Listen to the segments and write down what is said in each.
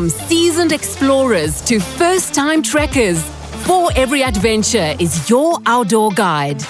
From seasoned explorers to first-time trekkers, For Every Adventure is your outdoor guide.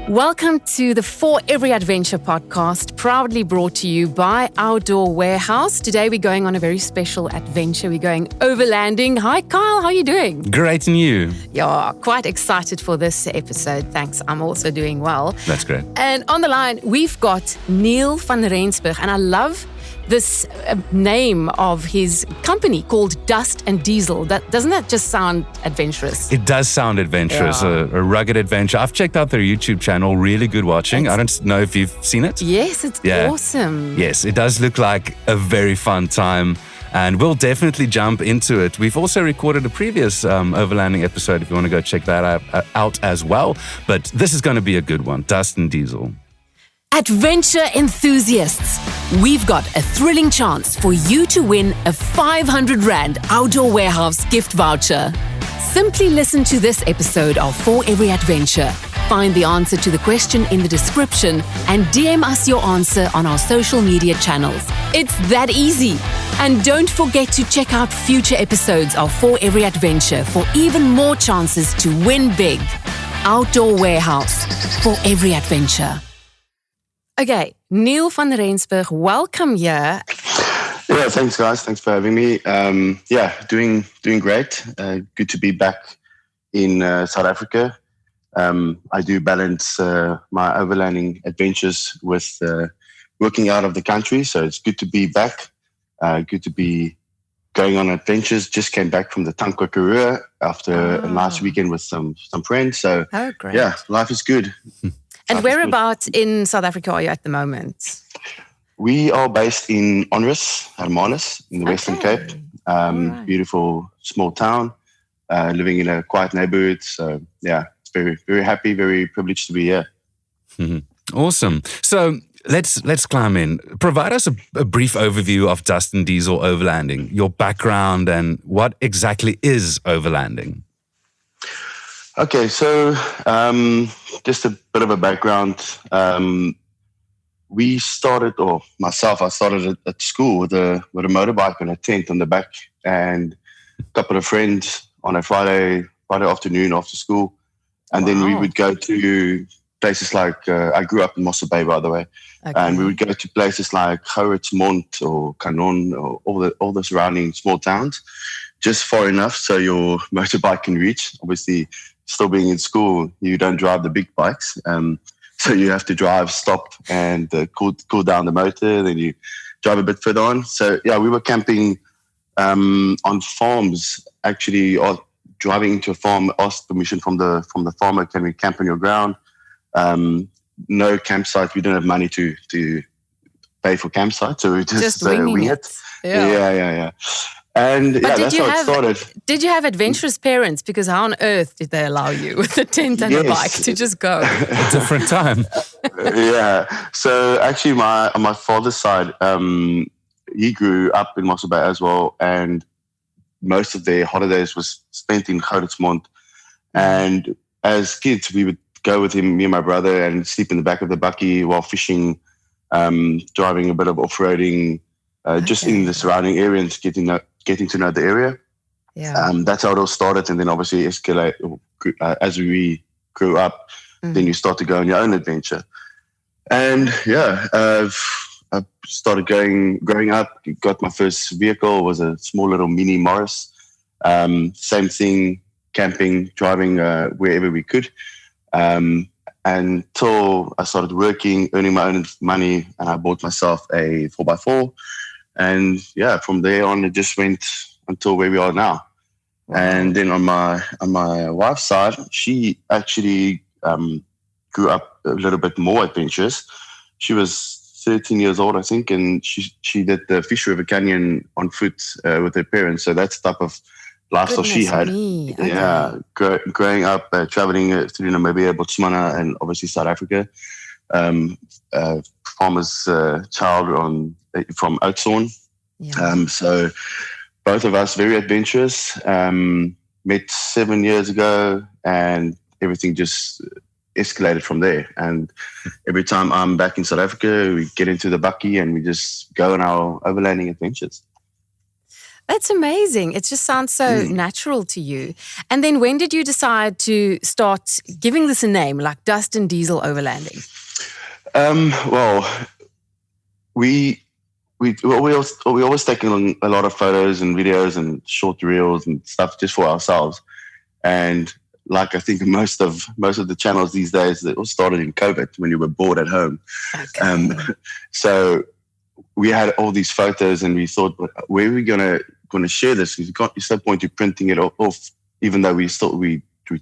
Welcome to the For Every Adventure podcast, proudly brought to you by Outdoor Warehouse. Today we're going on a very special adventure. We're going overlanding. Hi Kyle, how are you doing? Great, and you? Yeah, quite excited for this episode. Thanks, I'm also doing well. That's great. And on the line, we've got Neil van Rensberg, and I love this name of his company called Dust and Diesel. Doesn't that just sound adventurous? It does sound adventurous, Yeah. a rugged adventure. I've checked out their YouTube channel, really good watching. I don't know if you've seen it. Yes, it's awesome. Yes, it does look like a very fun time, and we'll definitely jump into it. We've also recorded a previous overlanding episode if you want to go check that out as well. But this is going to be a good one, Dust and Diesel. Adventure enthusiasts, we've got a thrilling chance for you to win a 500 Rand Outdoor Warehouse gift voucher. Simply listen to this episode of For Every Adventure. Find the answer to the question in the description and DM us your answer on our social media channels. It's that easy. And don't forget to check out future episodes of For Every Adventure for even more chances to win big. Outdoor Warehouse, For Every Adventure. Okay, Neil van Rensberg, welcome here. Yeah, thanks guys. Thanks for having me. Doing great. Good to be back in South Africa. I do balance my overlanding adventures with working out of the country, so it's good to be back. Good to be going on adventures. Just came back from the Tankwa after a nice weekend with some friends. So great. Yeah, life is good. And whereabouts in South Africa are you at the moment? We are based in Onrus, Hermanus, in the Western Cape. Right. Beautiful small town, living in a quiet neighborhood. So yeah, it's very, very happy, very privileged to be here. Mm-hmm. Awesome. So let's climb in. Provide us a brief overview of Dust and Diesel overlanding, your background, and what exactly is overlanding. Okay, so just a bit of a background. I started at school with a motorbike and a tent on the back, and a couple of friends on a Friday afternoon after school, and then we would go to places like I grew up in Mossel Bay, by the way, and we would go to places like Mont or Canon or all the surrounding small towns, just far enough so your motorbike can reach. Obviously, still being in school, you don't drive the big bikes. So you have to drive, stop, and cool down the motor. Then you drive a bit further on. So yeah, we were camping on farms. Actually, driving into a farm, asked permission from the farmer. Can we camp on your ground? No campsite. We didn't have money to pay for campsite, so we just wing it. Yeah. And that's how it started. Did you have adventurous parents? Because how on earth did they allow you with a tent and a bike to just go? A different time. Yeah. So actually, on my father's side, he grew up in Mossel Bay as well, and most of their holidays was spent in Mont. And as kids, we would go with him, me and my brother, and sleep in the back of the bakkie while fishing, driving a bit of off-roading, just in the surrounding area and getting to know the area. Yeah. That's how it all started, and then obviously escalate as we grew up. Then you start to go on your own adventure, and I started growing up. Got my first vehicle, was a small little mini Morris. Same thing, camping, driving wherever we could, until I started working, earning my own money, and I bought myself a 4x4. And yeah, from there on, it just went until where we are now. Wow. And then on my wife's side, she actually grew up a little bit more adventurous. She was 13 years old, I think, and she did the Fish River Canyon on foot with her parents. So that's the type of lifestyle she had. Okay. Yeah, growing up, traveling through Namibia, Botswana, and obviously South Africa. Farmer's child from Oudtshoorn. Yeah. So both of us very adventurous. Met 7 years ago, and everything just escalated from there. And every time I'm back in South Africa, we get into the bakkie and we just go on our overlanding adventures. That's amazing. It just sounds so natural to you. And then when did you decide to start giving this a name, like Dust and Diesel Overlanding? Well, we always taking a lot of photos and videos and short reels and stuff just for ourselves. And like I think most of the channels these days, they all started in COVID when you were bored at home. Okay. So we had all these photos and we thought, where are we gonna share this? There's no point to printing it off, even though we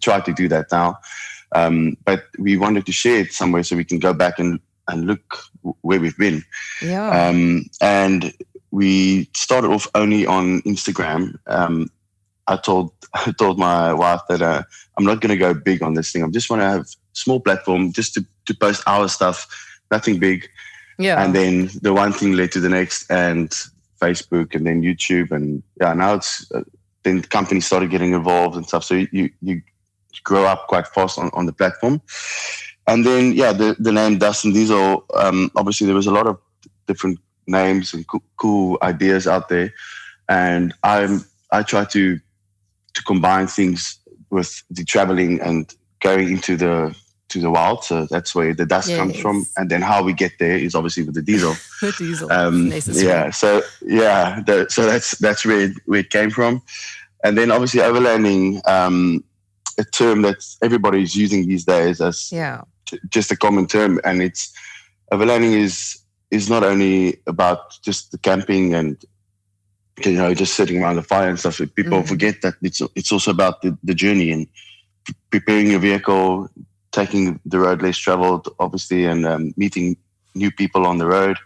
try to do that now. But we wanted to share it somewhere so we can go back and look where we've been. Yeah. And we started off only on Instagram. I told my wife that I'm not going to go big on this thing. I just want to have a small platform just to post our stuff, nothing big. Yeah. And then the one thing led to the next, and Facebook, and then YouTube, and now it's then companies started getting involved and stuff. So you grow up quite fast on the platform. And then the name Dust and Diesel. Obviously, there was a lot of different names and cool ideas out there, and I try to combine things with the traveling and going into the wild. So that's where the dust comes from, and then how we get there is obviously with the diesel. The diesel. So that's where it came from. And then obviously overlanding, a term that everybody's using these days as just a common term, and overlanding is not only about just the camping and just sitting around the fire and stuff. People forget that it's also about the journey and preparing your vehicle, taking the road less traveled, obviously, and meeting new people on the road,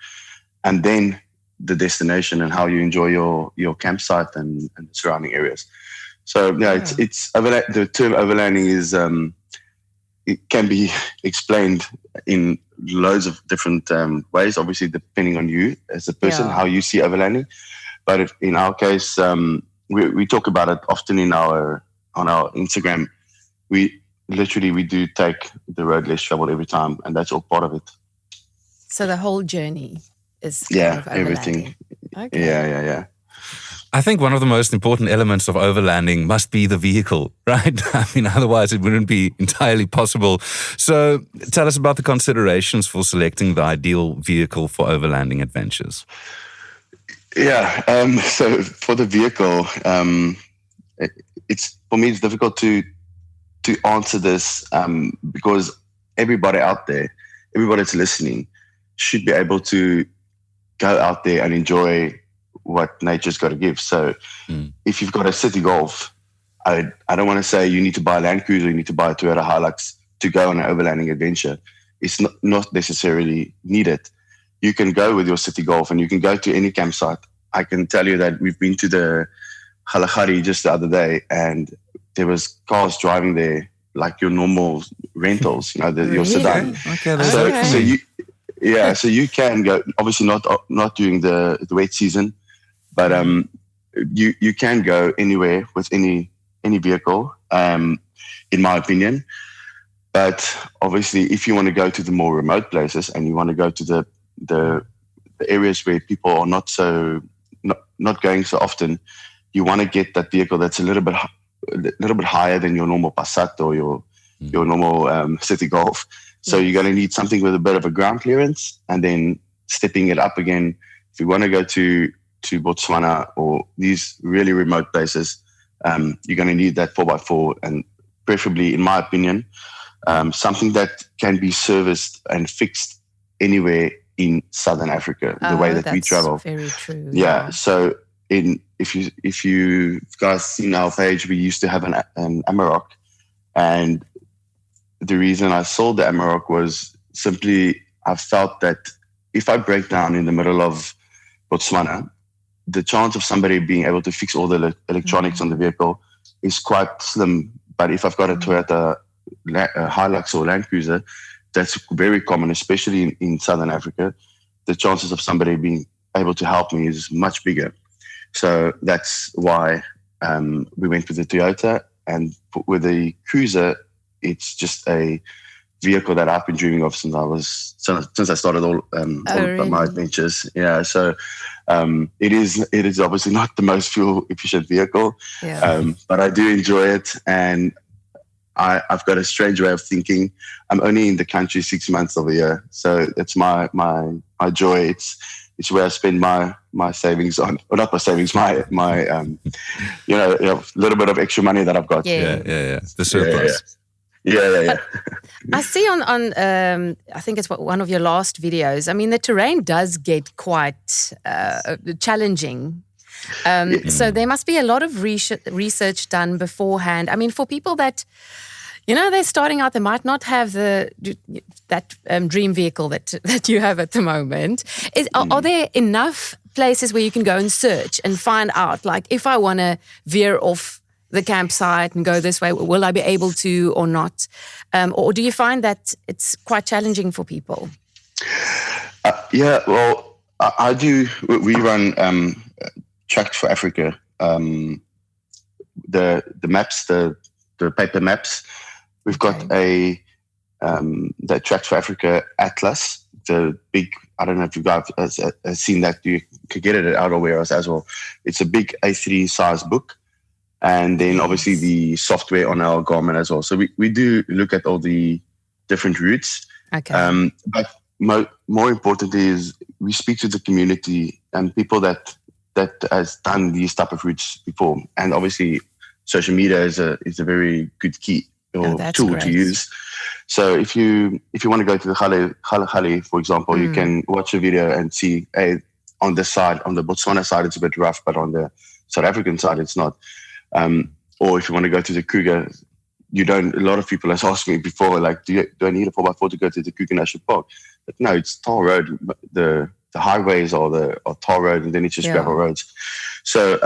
and then the destination and how you enjoy your campsite and the surrounding areas. So it's the term overlanding is it can be explained in loads of different ways, obviously depending on you as a person, how you see overlanding. But in our case, we talk about it often on our Instagram. We do take the road less traveled every time, and that's all part of it. So the whole journey is everything. Okay. Yeah. I think one of the most important elements of overlanding must be the vehicle, right? I mean, otherwise it wouldn't be entirely possible. So tell us about the considerations for selecting the ideal vehicle for overlanding adventures. Yeah. So for the vehicle, it's difficult to answer this because everybody out there, everybody that's listening, should be able to go out there and enjoy what nature's got to give. So if you've got a city Golf, I don't want to say you need to buy a Land Cruiser, you need to buy a Toyota Hilux to go on an overlanding adventure. It's not necessarily needed. You can go with your city Golf and you can go to any campsite. I can tell you that we've been to the Kalahari just the other day, and there was cars driving there like your normal rentals, your sedan. Okay, so you can go, obviously not during the wet season, but you can go anywhere with any vehicle, in my opinion. But obviously, if you want to go to the more remote places and you want to go to the areas where people are not going so often, you want to get that vehicle that's a little bit higher than your normal Passat or your normal city Golf. So you're going to need something with a bit of a ground clearance, and then stepping it up again. If you want to go to Botswana or these really remote places, you're going to need that 4x4, and preferably, in my opinion, something that can be serviced and fixed anywhere in Southern Africa, the way that we travel. Very true. Yeah. So if you guys seen our page, we used to have an Amarok, and the reason I sold the Amarok was simply I felt that if I break down in the middle of Botswana, the chance of somebody being able to fix all the electronics on the vehicle is quite slim. But if I've got a Toyota Hilux or Land Cruiser, that's very common, especially in Southern Africa. The chances of somebody being able to help me is much bigger. So that's why we went with the Toyota. And with the Cruiser, it's just a vehicle that I've been dreaming of since I started all really? my adventures. Yeah, so it is obviously not the most fuel efficient vehicle, but I do enjoy it, and I've got a strange way of thinking. I'm only in the country 6 months of the year, so it's my joy. It's where I spend my savings on, or not my savings, my little bit of extra money that I've got. Yeah. The surplus. Yeah. I see on I think it's one of your last videos. I mean, the terrain does get quite challenging. So there must be a lot of research done beforehand. I mean, for people that, they're starting out, they might not have that dream vehicle that you have at the moment. Are there enough places where you can go and search and find out, like, if I want to veer off the campsite and go this way, will I be able to or not? Or do you find that it's quite challenging for people? Well, I do. We run Tracks for Africa. The maps, the paper maps. We've got the Tracks for Africa Atlas, the big, I don't know if you guys have seen that. You could get it at Outdoor Warehouse as well. It's a big A3 size book. And then obviously the software on our Garmin as well. So we do look at all the different routes. Okay. But more importantly is we speak to the community and people that has done these type of routes before. And obviously social media is a very good key or tool to use. So if you want to go to the Khale, for example, you can watch a video and see, hey, on this side, on the Botswana side, it's a bit rough, but on the South African side, it's not. Or if you want to go to the Kruger, a lot of people have asked me before, like, do I need a 4x4 to go to the Kruger National Park? But no, it's tar road. The highways are tar road, and then it's just gravel roads. So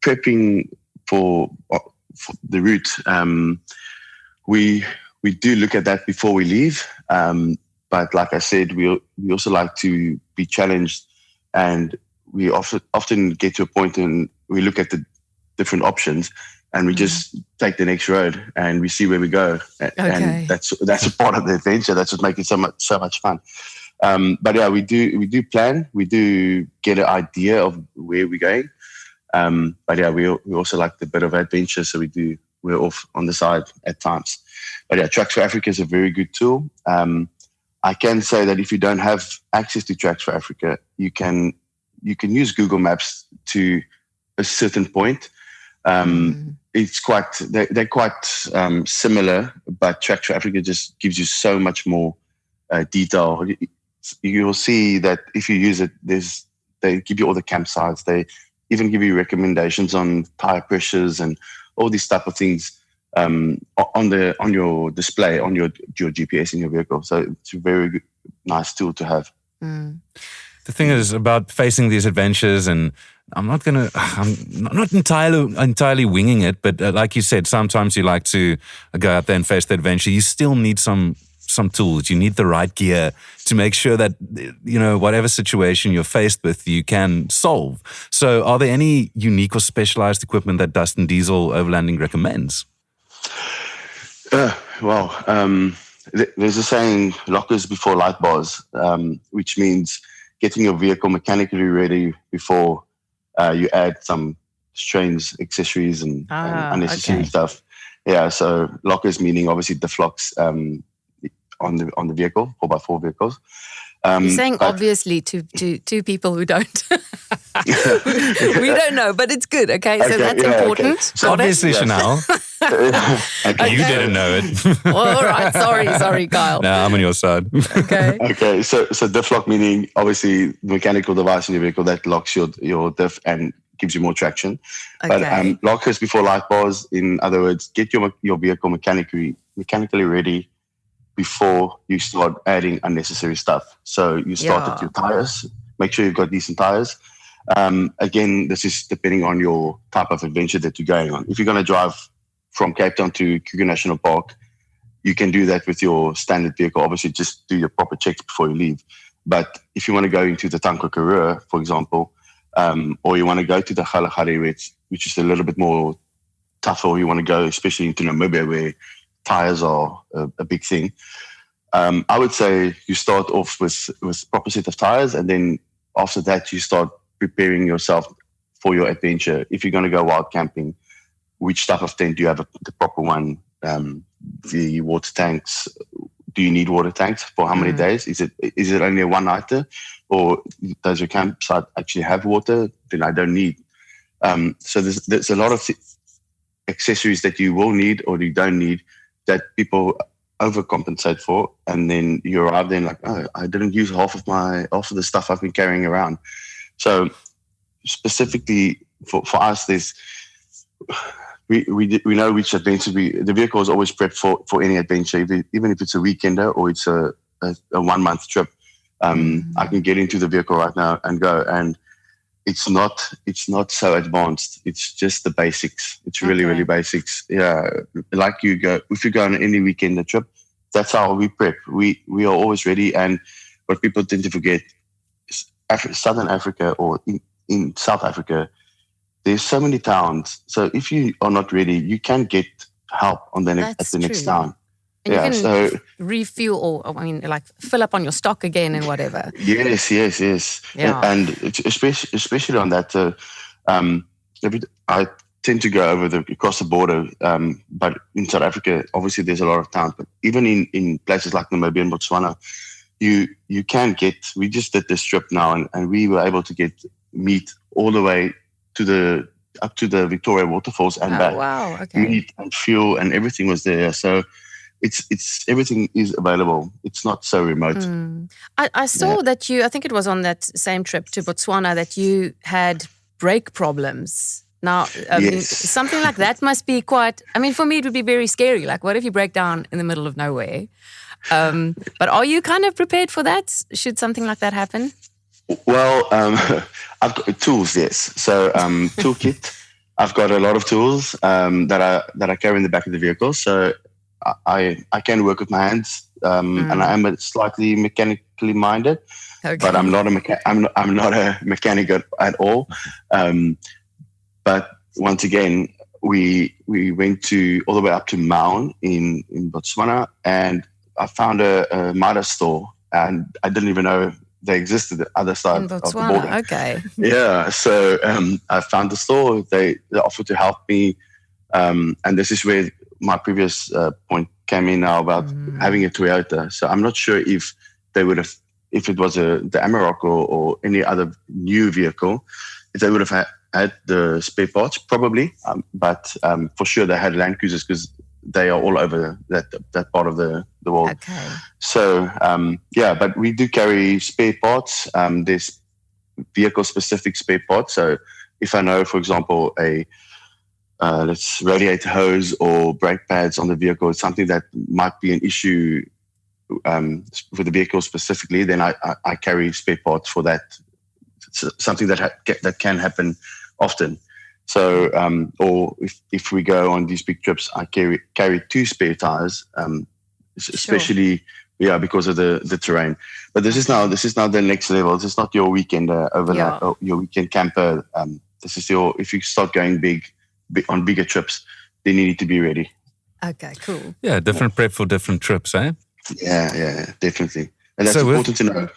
prepping for the route, we do look at that before we leave. But like I said, we also like to be challenged, and we often get to a point and we look at the different options, and we just take the next road and we see where we go. And that's a part of the adventure. That's what makes it so much fun. But yeah, we do plan. We do get an idea of where we're going. But yeah, we also like the bit of adventure, so we're off on the side at times. But yeah, Tracks for Africa is a very good tool. I can say that if you don't have access to Tracks for Africa, you can use Google Maps to a certain point. It's they're quite similar, but Tracks for Africa just gives you so much more detail. You'll see that if you use it, they give you all the campsites. They even give you recommendations on tire pressures and all these type of things on your display on your GPS in your vehicle. So it's a very good, nice tool to have. The thing is about facing these adventures, and I'm not entirely winging it, but like you said, sometimes you like to go out there and face the adventure. You still need some tools. You need the right gear to make sure that, whatever situation you're faced with, you can solve. So are there any unique or specialized equipment that Dustin Diesel Overlanding recommends? There's a saying, lockers before light bars, which means getting your vehicle mechanically ready before you add some strange accessories and unnecessary stuff. Yeah, so lockers meaning obviously the flocks on the vehicle, 4x4 vehicles. You're saying obviously to people who don't. We don't know, but it's good. Okay, so that's important. Okay. So obviously, Chanel. You didn't know it. All right, sorry, Kyle. No, I'm on your side. Okay. So diff lock meaning obviously the mechanical device in your vehicle that locks your diff and gives you more traction. Okay. But lockers before light bars, in other words, get your vehicle mechanically ready before you start adding unnecessary stuff. So you start with your tires. Make sure you've got decent tires. Again, this is depending on your type of adventure that you're going on. If you're going to drive from Cape Town to Kruger National Park, you can do that with your standard vehicle. Obviously, just do your proper checks before you leave. But if you want to go into the Tankwa Karoo, for example, or you want to go to the Khale, which is a little bit more tougher, or you want to go especially into Namibia where tires are a big thing. I would say you start off with proper set of tires, and then after that you start preparing yourself for your adventure. If you're going to go wild camping, which type of tent do you have the proper one? The water tanks. Do you need water tanks for how many days? Is it only a one-nighter, or does your campsite actually have water? Then I don't need. So there's a lot of accessories that you will need or you don't need that people overcompensate for, and then you arrive there and like, oh, I didn't use half of the stuff I've been carrying around. So specifically for us, we know which adventure the vehicle is always prepped for any adventure, even if it's a weekender or it's a 1 month trip. I can get into the vehicle right now and go, and it's not so advanced. It's just the basics. It's really basics. Yeah, like if you go on any weekend trip, that's how we prep. We are always ready. And what people tend to forget is Southern Africa or in South Africa, there's so many towns. So if you are not ready, you can get help at the next town. And you can refuel or, fill up on your stock again and whatever. Yes. Yeah. And especially on that, I tend to go across the border, but in South Africa, obviously there's a lot of towns. But even in places like Namibia and Botswana, you can we just did this trip now, and we were able to get meat all the way up to the Victoria waterfalls and back. Wow, okay. Meat and fuel and everything was there. So it's everything is available. It's not so remote. I saw that I think it was on that same trip to Botswana that you had brake problems. Now, something like that must be quite, for me it would be very scary. Like, what if you break down in the middle of nowhere? But are you kind of prepared for that? Should something like that happen? Well, I've got tools, yes. So toolkit, I've got a lot of tools that I carry in the back of the vehicle. So I can work with my hands, and I am slightly mechanically minded, but I'm not a mechanic at all. But once again, we went all the way up to Maun in Botswana, and I found a Midas store, and I didn't even know they existed the other side of the border. Okay. Yeah, so I found the store. They offered to help me, and this is where my previous point came in now about having a Toyota. So I'm not sure if they would have, if it was the Amarok or any other new vehicle, if they would have had the spare parts, probably. But for sure they had Land Cruisers because they are all over that part of the world. Okay. So, but we do carry spare parts. There's vehicle-specific spare parts. So if I know, for example, let's radiator hose or brake pads on the vehicle, it's something that might be an issue for the vehicle specifically, then I carry spare parts for that. It's something that can happen often. So, or if we go on these big trips, I carry 2 spare tires, especially because of the terrain. But this is now the next level. This is not your weekend overnight or your weekend camper. This is if you start going big on bigger trips, then you need to be ready. Okay, cool. Yeah, different prep for different trips, eh? Yeah, definitely, and that's important to know.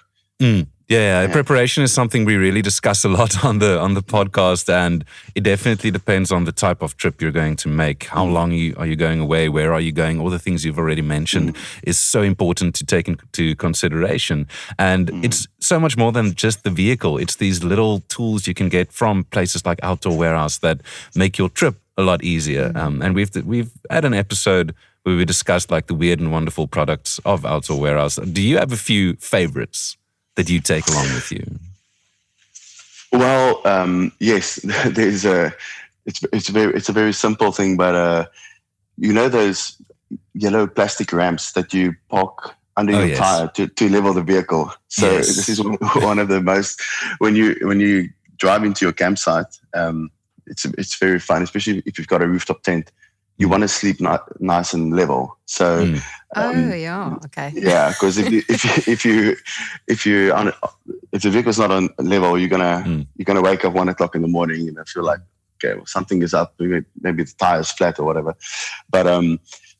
Yeah, preparation is something we really discuss a lot on the podcast, and it definitely depends on the type of trip you're going to make. How long are you going away? Where are you going? All the things you've already mentioned is so important to take into consideration. And it's so much more than just the vehicle. It's these little tools you can get from places like Outdoor Warehouse that make your trip a lot easier. And we've had an episode where we discussed like the weird and wonderful products of Outdoor Warehouse. Do you have a few favorites that you take along with you? Well, yes, there's it's a very simple thing, but those yellow plastic ramps that you park under your tire to level the vehicle. So this is one of the most, when you drive into your campsite, it's very fun, especially if you've got a rooftop tent. You want to sleep nice and level. So, okay. Yeah, because if the vehicle's not on level, you're gonna wake up 1 o'clock in the morning and feel like, okay, well, something is up. Maybe the tire's flat or whatever. But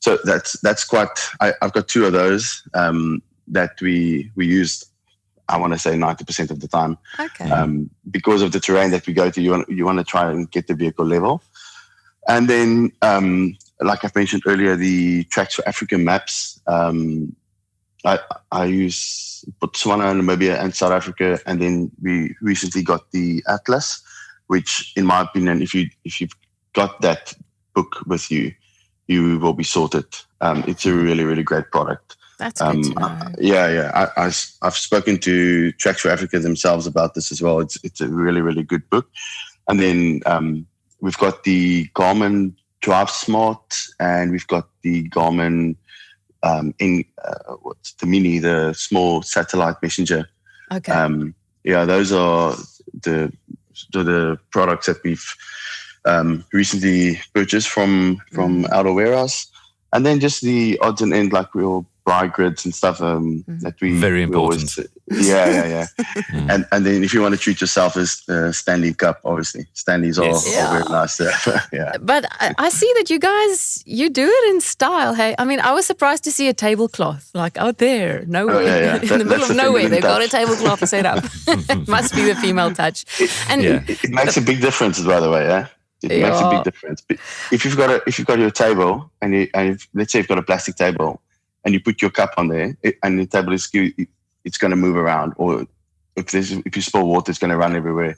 So that's quite. I've got 2 of those that we used. I want to say 90% of the time. Okay. Because of the terrain that we go to, you want to try and get the vehicle level. And then, like I've mentioned earlier, the Tracks for Africa maps. I use Botswana, Namibia, and South Africa. And then we recently got the Atlas, which, in my opinion, if you've got that book with you, you will be sorted. It's a really, really great product. That's good to know. Yeah. I've spoken to Tracks for Africa themselves about this as well. It's a really, really good book. And then we've got the Garmin Drive Smart, and we've got the Garmin what's the Mini, the small satellite messenger. Okay. Those are the products that we've recently purchased from our warehouse. And then just the odds and ends, like we'll buy grids and stuff that we very important. Yeah. And then if you want to treat yourself as Stanley Cup, obviously Stanleys are very nice. Yeah. But I see that you guys, you do it in style. Hey, I mean, I was surprised to see a tablecloth like out there, nowhere in the middle of nowhere. They've got a tablecloth set up. Must be the female touch. It makes a big difference, by the way. Yeah. It makes a big difference. But if you've got your table and let's say you've got a plastic table and you put your cup on there and the table is skewed, it's going to move around. Or if you spill water, it's going to run everywhere.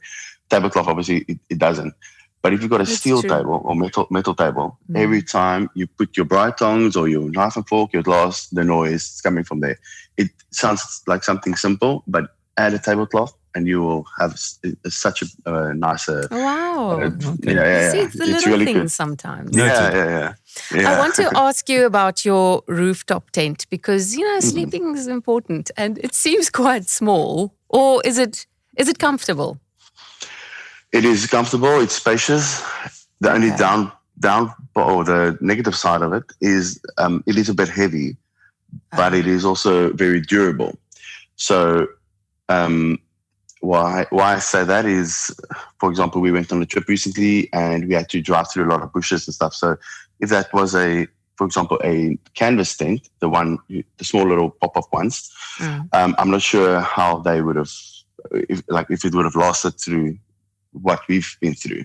Tablecloth, obviously, it doesn't. But if you've got a steel table or metal table, every time you put your bright tongs or your knife and fork, your glass, the noise is coming from there. It sounds like something simple, but add a tablecloth and you will have such a nicer. Wow. Yeah. See, it's the little really things good. sometimes. Yeah. I want to ask you about your rooftop tent because, sleeping is important and it seems quite small. Or is it comfortable? It is comfortable. It's spacious. The only the negative side of it is it is a bit heavy, but it is also very durable. So why I say that is, for example, we went on a trip recently and we had to drive through a lot of bushes and stuff. So if that was for example, a canvas tent, the small little pop-up ones, I'm not sure how they would have, if it would have lasted through what we've been through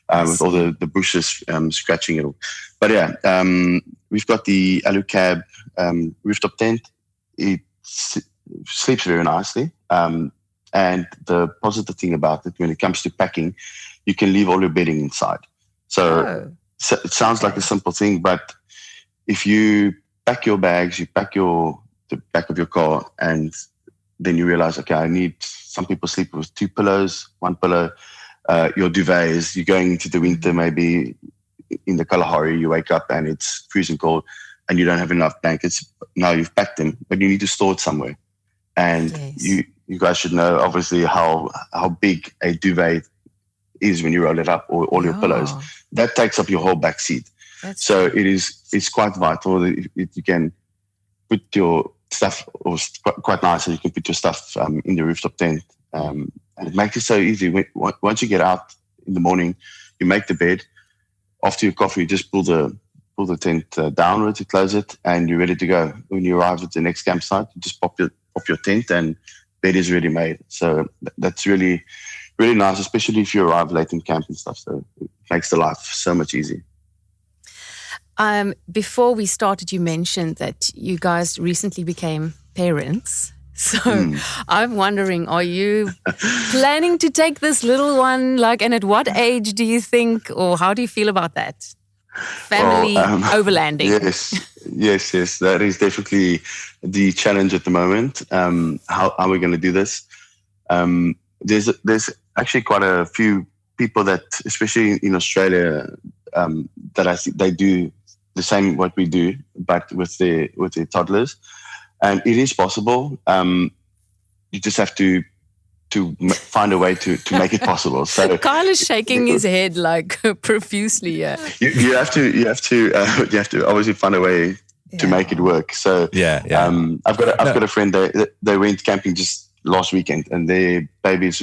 with all the bushes scratching it all. But we've got the Alucab rooftop tent. It sleeps very nicely. And the positive thing about it, when it comes to packing, you can leave all your bedding inside. So it sounds like a simple thing, but if you pack your bags, you pack the back of your car, and then you realize, okay, some people sleep with 2 pillows, 1 pillow. Your duvets, you're going into the winter, maybe in the Kalahari, you wake up and it's freezing cold and you don't have enough blankets. Now you've packed them, but you need to store it somewhere. And you guys should know, obviously, how big a duvet is when you roll it up, or all your pillows. That takes up your whole back seat. It's quite vital that you can put your stuff, or quite nice, so you can put your stuff in the rooftop tent. And it makes it so easy. Once you get out in the morning, you make the bed. After your coffee, you just pull the tent downwards, you close it, and you're ready to go. When you arrive at the next campsite, you just pop your tent and bed is ready made. So that's really, really nice, especially if you arrive late in camp and stuff. So it makes the life so much easier. Before we started, you mentioned that you guys recently became parents. So I'm wondering, are you planning to take this little one? And at what age do you think, or how do you feel about that? Family overlanding. Yes. That is definitely the challenge at the moment. How are we going to do this? There's actually quite a few people that, especially in Australia, that I think they do the same what we do, but with their toddlers, and it is possible. You just have to find a way to make it possible. So Kyle is shaking his head profusely. Yeah, you have to obviously find a way to make it work. So I've got a friend that they went camping just last weekend, and their baby is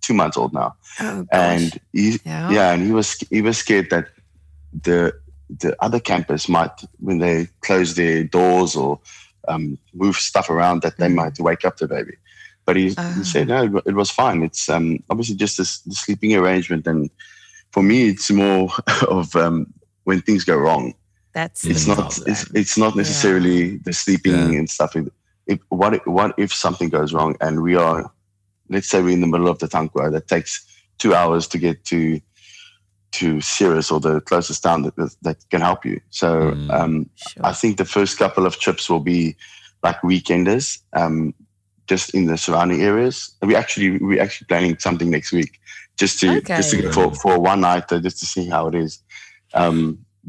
2 months old now. Oh, gosh. And he was scared that the other campers might, when they close their doors or move stuff around, that they might wake up the baby. But he said, no, it was fine. It's obviously just the sleeping arrangement. And for me, it's more of when things go wrong. It's not necessarily the sleeping and stuff. What if something goes wrong and we are, let's say we're in the middle of the Tankwa, that takes 2 hours to get to Ceres or the closest town that can help you. So I think the first couple of trips will be like weekenders, just in the surrounding areas. We're actually planning something next week, just to go for one night, just to see how it is.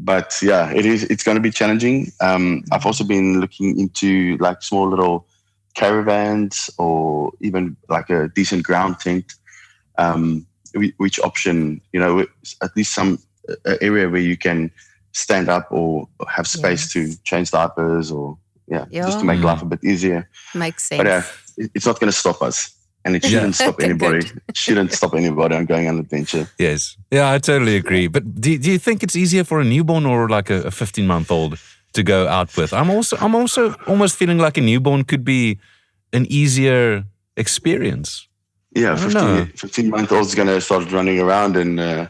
But yeah, it's going to be challenging. I've also been looking into like small little caravans or even like a decent ground tent. Which option, at least some area where you can stand up or have space to change diapers or just to make life a bit easier. Makes sense. But it's not going to stop us. And it shouldn't stop anybody. Shouldn't stop anybody on going on an adventure. Yes. Yeah, I totally agree. But do you think it's easier for a newborn or like a 15-month-old to go out with? I'm also almost feeling like a newborn could be an easier experience. Yeah, 15-month-old is going to start running around and so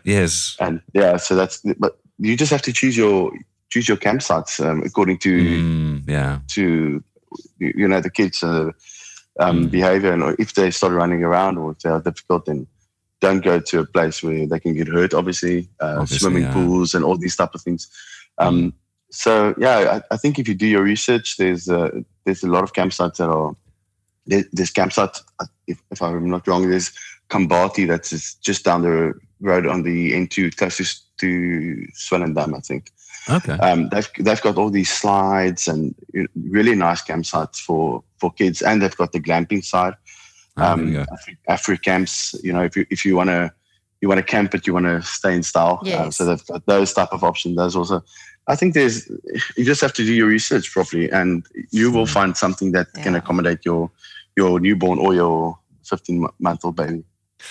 but you just have to choose your campsites according to the kids' behavior, and if they start running around or if they are difficult, then don't go to a place where they can get hurt. Obviously, swimming pools and all these type of things. So I think if you do your research, there's a lot of campsites that are. There's campsites, if I'm not wrong, there's Kambati that's just down the road on the N2 closest to Swellendam, I think. Okay. They've got all these slides and really nice campsites for kids, and they've got the glamping side. Afri camps, if you want to camp but you want to stay in style. Yes. So they've got those type of options. There's also, I think you just have to do your research properly, and you will find something that can accommodate your newborn or your 15-month-old baby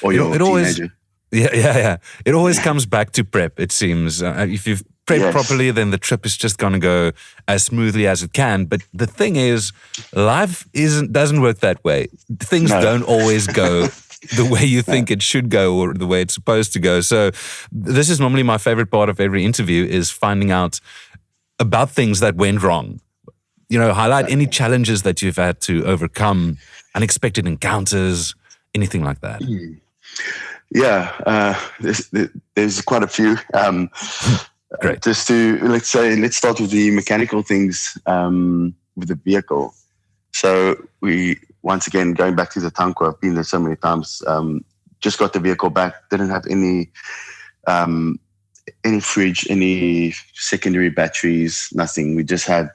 or your teenager. It always comes back to prep, it seems. If you've prepped properly, then the trip is just going to go as smoothly as it can. But the thing is, life doesn't work that way. Things don't always go the way you think it should go or the way it's supposed to go. So this is normally my favorite part of every interview, is finding out about things that went wrong. Highlight any challenges that you've had to overcome, unexpected encounters, anything like that. Yeah, there's quite a few. Great. Let's start with the mechanical things with the vehicle. So we, once again, going back to the Tankwa, I've been there so many times, just got the vehicle back, didn't have any fridge, any secondary batteries, nothing. We just had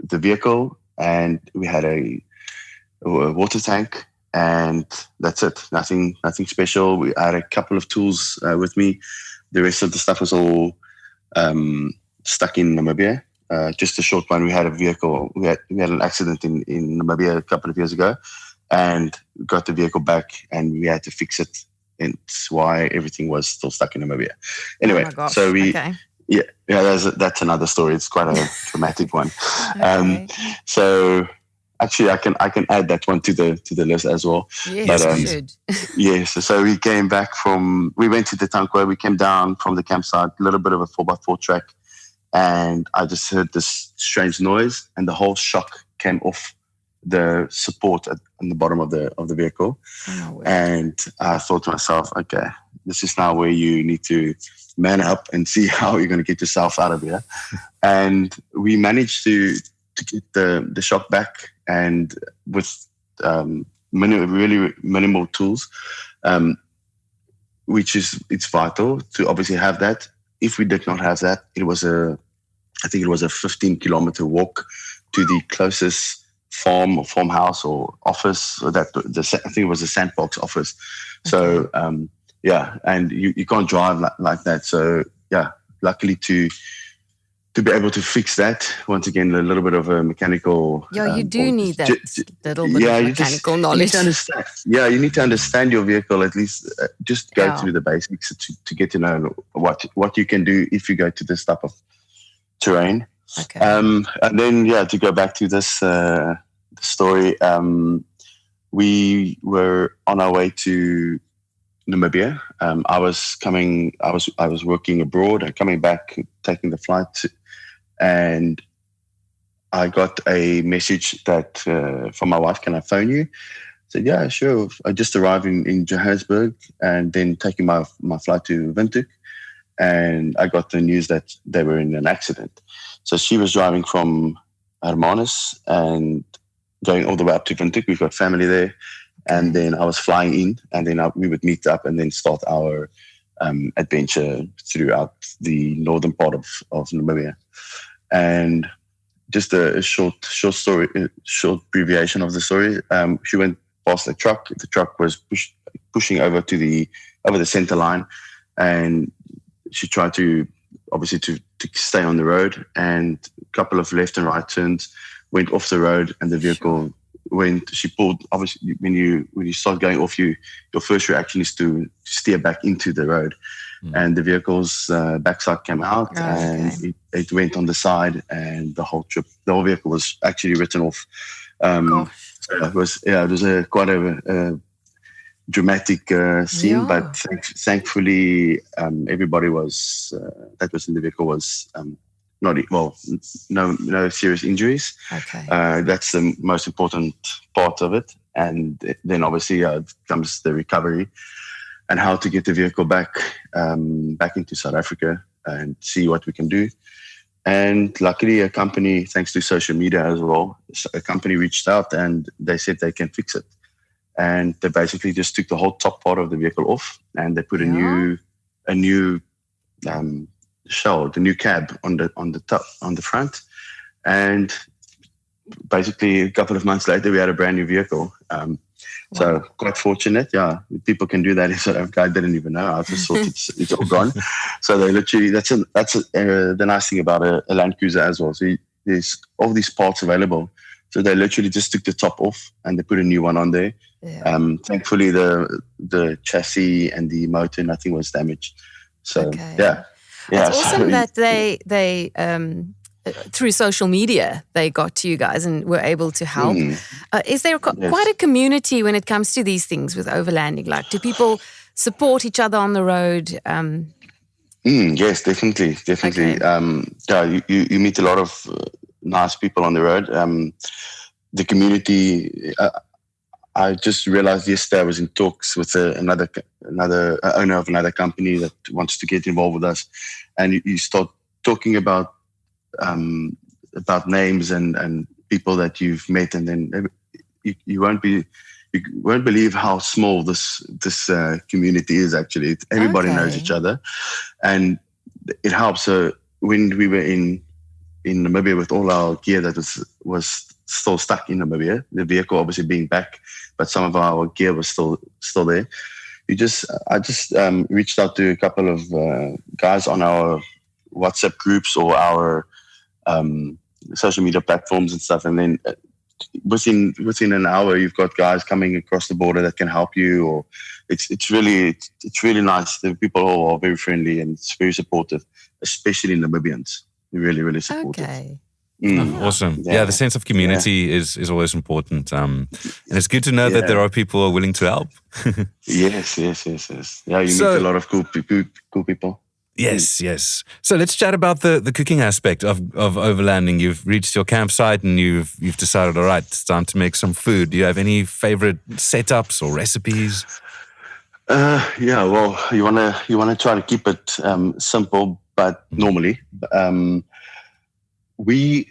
the vehicle and we had a water tank, and that's it. Nothing special. I had a couple of tools with me. The rest of the stuff was all stuck in Namibia. Just a short one. We had a vehicle. We had an accident in Namibia a couple of years ago, and got the vehicle back, and we had to fix it. And it's why everything was still stuck in Namibia. Anyway, so we. Okay. Yeah, that's another story. It's quite a dramatic one. Okay. So actually, I can add that one to the list as well. Yes, you should. Yes. So we went to the Tankwa. We came down from the campsite, a little bit of a 4x4 track, and I just heard this strange noise, and the whole shock came off the support on the bottom of the vehicle. And I thought to myself, okay, this is now where you need to man up and see how you're going to get yourself out of here. And we managed to get the shock back, and with really minimal tools, it's vital to obviously have that. If we did not have that, I think it was a 15-kilometer walk to the closest farm or farmhouse or office, or I think it was a sandbox office. So and you can't drive like that. So luckily to be able to fix that, once again, a little bit of a mechanical. You do need that little bit of mechanical knowledge. You need to understand your vehicle, at least just go through the basics to get to know what you can do if you go to this type of terrain. Okay. And then, to go back to this story, we were on our way to Namibia. I was working abroad and coming back, taking the flight, and I got a message that from my wife, "Can I phone you?" I said, "Yeah, sure." I just arrived in Johannesburg and then taking my flight to Windhoek, and I got the news that they were in an accident. So she was driving from Hermanus and going all the way up to Windhoek. We've got family there. And then I was flying in, and then we would meet up and then start our adventure throughout the northern part of Namibia. And just a short story, short abbreviation of the story. She went past a truck. The truck was pushing over the center line, and she tried to obviously to stay on the road. And a couple of left and right turns, went off the road, and the vehicle. She pulled, obviously, when you start going off, your first reaction is to steer back into the road. And the vehicle's backside came out, and it went on the side, and the whole vehicle was actually written off. So it was quite a dramatic scene, but thankfully everybody that was in the vehicle was no serious injuries. Okay. That's the most important part of it. And then obviously comes the recovery and how to get the vehicle back into South Africa and see what we can do. And luckily a company, thanks to social media as well, a company reached out and they said they can fix it. And they basically just took the whole top part of the vehicle off, and they put a new shell, the new cab on the front, and basically a couple of months later we had a brand new vehicle. So quite fortunate. People can do that in South Africa. I didn't even know. I just thought it's all gone. So they literally, that's the nice thing about a Land Cruiser as well. So there's all these parts available. So they literally just took the top off and they put a new one on there. Thankfully the chassis and the motor, nothing was damaged. So It's awesome that they through social media they got to you guys and were able to help. Is there quite a community when it comes to these things with overlanding? Like, do people support each other on the road? Yes, definitely. Okay. You meet a lot of nice people on the road. The community. I just realized yesterday I was in talks with another owner of another company that wants to get involved with us, and you start talking about names and people that you've met, and then you won't believe how small this community is. Actually, everybody knows each other, and it helps. When we were in Namibia with all our gear that was still stuck in Namibia, the vehicle obviously being back, but some of our gear was still there. I just reached out to a couple of guys on our WhatsApp groups or our social media platforms and stuff, and then within an hour you've got guys coming across the border that can help you. Or it's really nice. The people are very friendly and it's very supportive, especially Namibians. They're really supportive. Okay. Awesome. Yeah, the sense of community is always important. And it's good to know that there are people who are willing to help. Yes. Yeah, you meet a lot of cool people. Yes. So let's chat about the cooking aspect of overlanding. You've reached your campsite and you've decided, all right, it's time to make some food. Do you have any favorite setups or recipes? Well, you wanna try to keep it simple, but normally we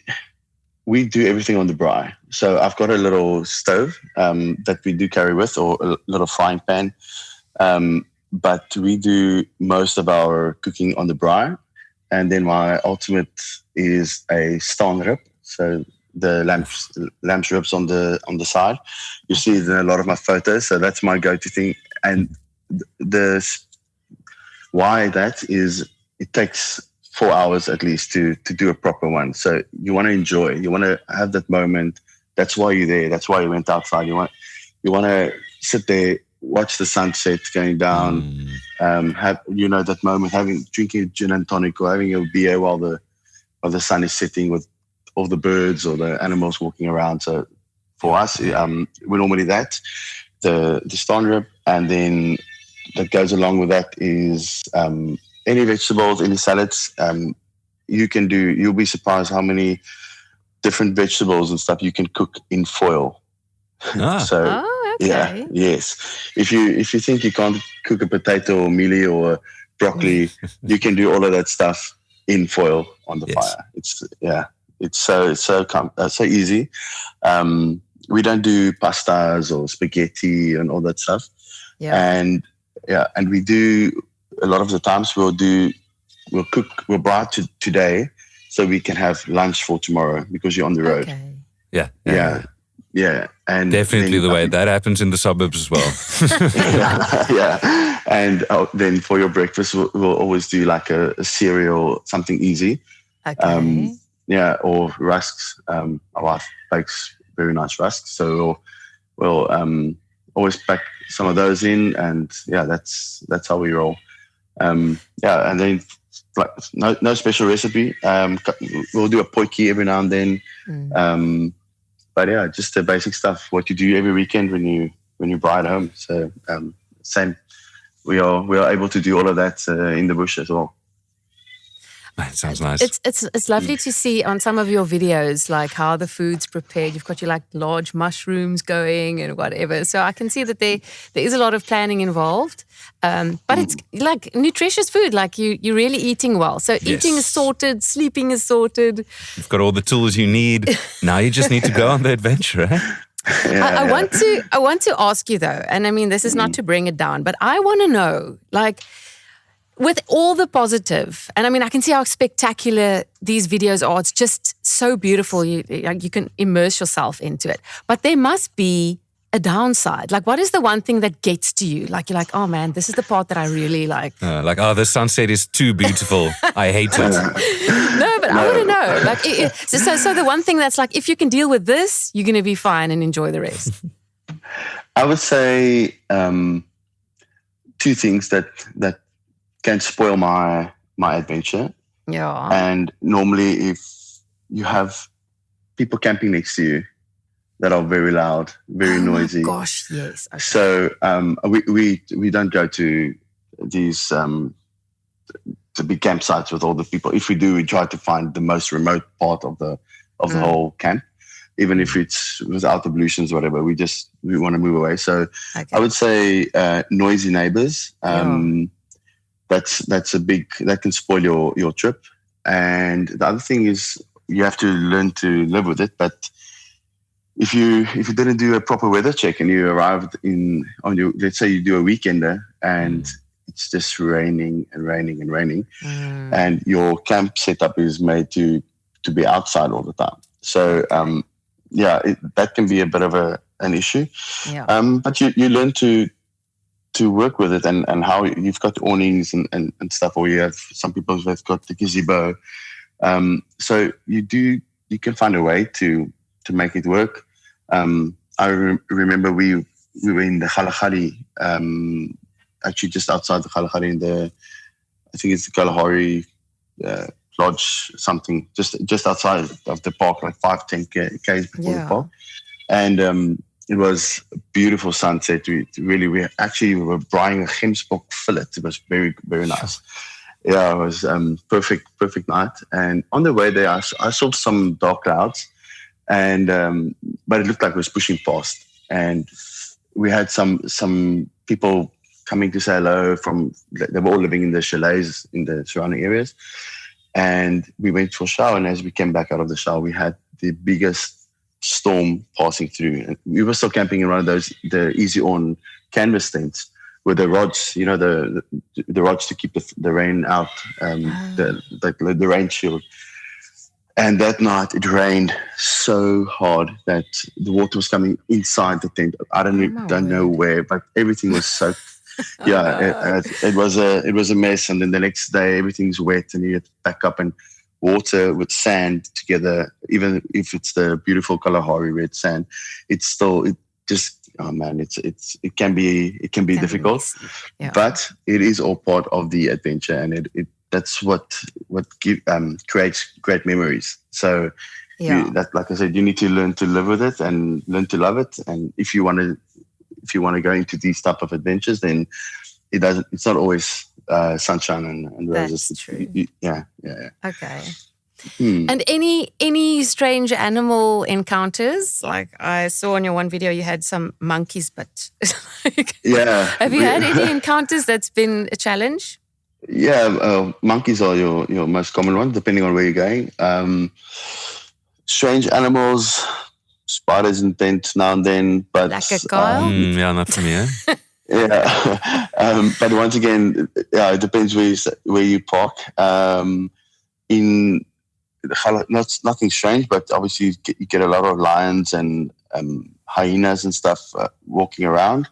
do everything on the braai. So I've got a little stove that we do carry with, or a little frying pan. But we do most of our cooking on the braai. And then my ultimate is a staan rib. So the lamb's ribs on the side. You see it in a lot of my photos. So that's my go-to thing. And why that is, it takes 4 hours at least to do a proper one. So you want to enjoy. You want to have that moment. That's why you're there. That's why you went outside. You want to sit there, watch the sunset going down, have that moment, drinking a gin and tonic or having a beer while the the sun is setting with all the birds or the animals walking around. So for us, we're normally the stand rib, and then that goes along with that is any vegetables, any salads. You'll be surprised how many different vegetables and stuff you can cook in foil. So okay. yes. If you think you can't cook a potato or mealie or broccoli, you can do all of that stuff in foil on the fire. It's so easy. We don't do pastas or spaghetti and all that stuff. And we do a lot of the times we'll buy today so we can have lunch for tomorrow because you're on the road. Okay. Yeah. And definitely the way that happens in the suburbs as well. And then for your breakfast, we'll always do like a cereal, something easy. Okay. Or rusks. My wife bakes very nice rusks, so we'll always pack some of those in, and that's how we roll. And then like no special recipe. We'll do a potjie every now and then. But just the basic stuff. What you do every weekend when you bride home. So same. We are able to do all of that in the bush as well. That sounds nice. It's lovely to see on some of your videos like how the food's prepared. You've got your like large mushrooms going and whatever. So I can see that there is a lot of planning involved. But it's like nutritious food. Like you're really eating well. So eating is sorted, sleeping is sorted. You've got all the tools you need. Now you just need to go on the adventure. Eh? I want to ask you though, and I mean this is not to bring it down, but I want to know, like, with all the positive, and I mean I can see how spectacular these videos are. It's just so beautiful. You can immerse yourself into it. But there must be a downside. Like, what is the one thing that gets to you? Like, you're like, oh man, this is the part that I really like. The sunset is too beautiful. I hate it. No, but I want to know. Like, so the one thing that's like, if you can deal with this, you're going to be fine and enjoy the rest. I would say two things that can spoil my adventure. Yeah. And normally, if you have people camping next to you that are very loud, very noisy. Oh gosh, yes. Okay. So we don't go to these the big campsites with all the people. If we do, we try to find the most remote part of the whole camp, even if it's without ablutions or whatever. We want to move away. So I would say noisy neighbors. That's a big, that can spoil your trip. And the other thing is you have to learn to live with it. But if you didn't do a proper weather check and you arrived let's say you do a weekender and it's just raining and raining and raining, and your camp setup is made to be outside all the time. So that can be a bit of an issue. Yeah. But you learn to work with it, and how you've got awnings and stuff, or you have some people who've got the gazebo. So you can find a way to make it work. I remember we were in the Kalahari, actually just outside the Kalahari I think it's the Kalahari Lodge, something, just outside of the park, like 5-10 k's before the park. And it was a beautiful sunset. We were buying a gemsbok fillet. It was very, very nice. Yeah, it was perfect night. And on the way there, I saw some dark clouds, and but it looked like it was pushing past. And we had some people coming to say hello they were all living in the chalets in the surrounding areas. And we went for a shower, and as we came back out of the shower, we had the biggest storm passing through. And we were still camping in one of those, the easy on canvas tents with the rods, the rods to keep the rain out, the rain shield. And that night it rained so hard that the water was coming inside the tent. I don't know where, but everything was soaked. It was a mess. And then the next day everything's wet, and you have to pack up, and water with sand together, even if it's the beautiful Kalahari red sand, it can be difficult. But it is all part of the adventure, and that's what creates great memories. So like I said, you need to learn to live with it and learn to love it. And if you want to go into these type of adventures, then it's not always sunshine and roses. That's true. Yeah. Okay. And any strange animal encounters? Like I saw on your one video, you had some monkeys, but have you had any encounters that's been a challenge? Yeah, monkeys are your most common one, depending on where you're going. Strange animals, spiders in tents now and then, but like a cow? Yeah, not for me. Eh? Yeah, but once again, it depends where you park. In nothing strange, but obviously you get a lot of lions and hyenas and stuff walking around,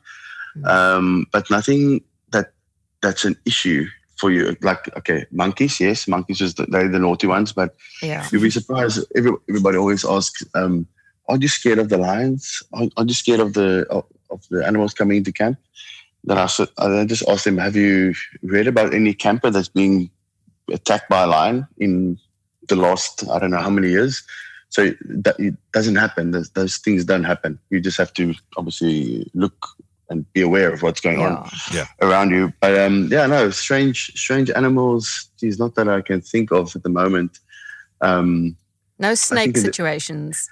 but nothing that's an issue for you. Like, okay, monkeys, yes, monkeys they're the naughty ones, but you'll be surprised. Everybody always asks, "Are you scared of the lions? Are you scared of the animals coming into camp?" Then I just ask them, "Have you read about any camper that's being attacked by a lion in the last, I don't know how many years?" So it doesn't happen. Those things don't happen. You just have to obviously look and be aware of what's going on around you. But strange animals. Geez, not that I can think of at the moment. No snake situations.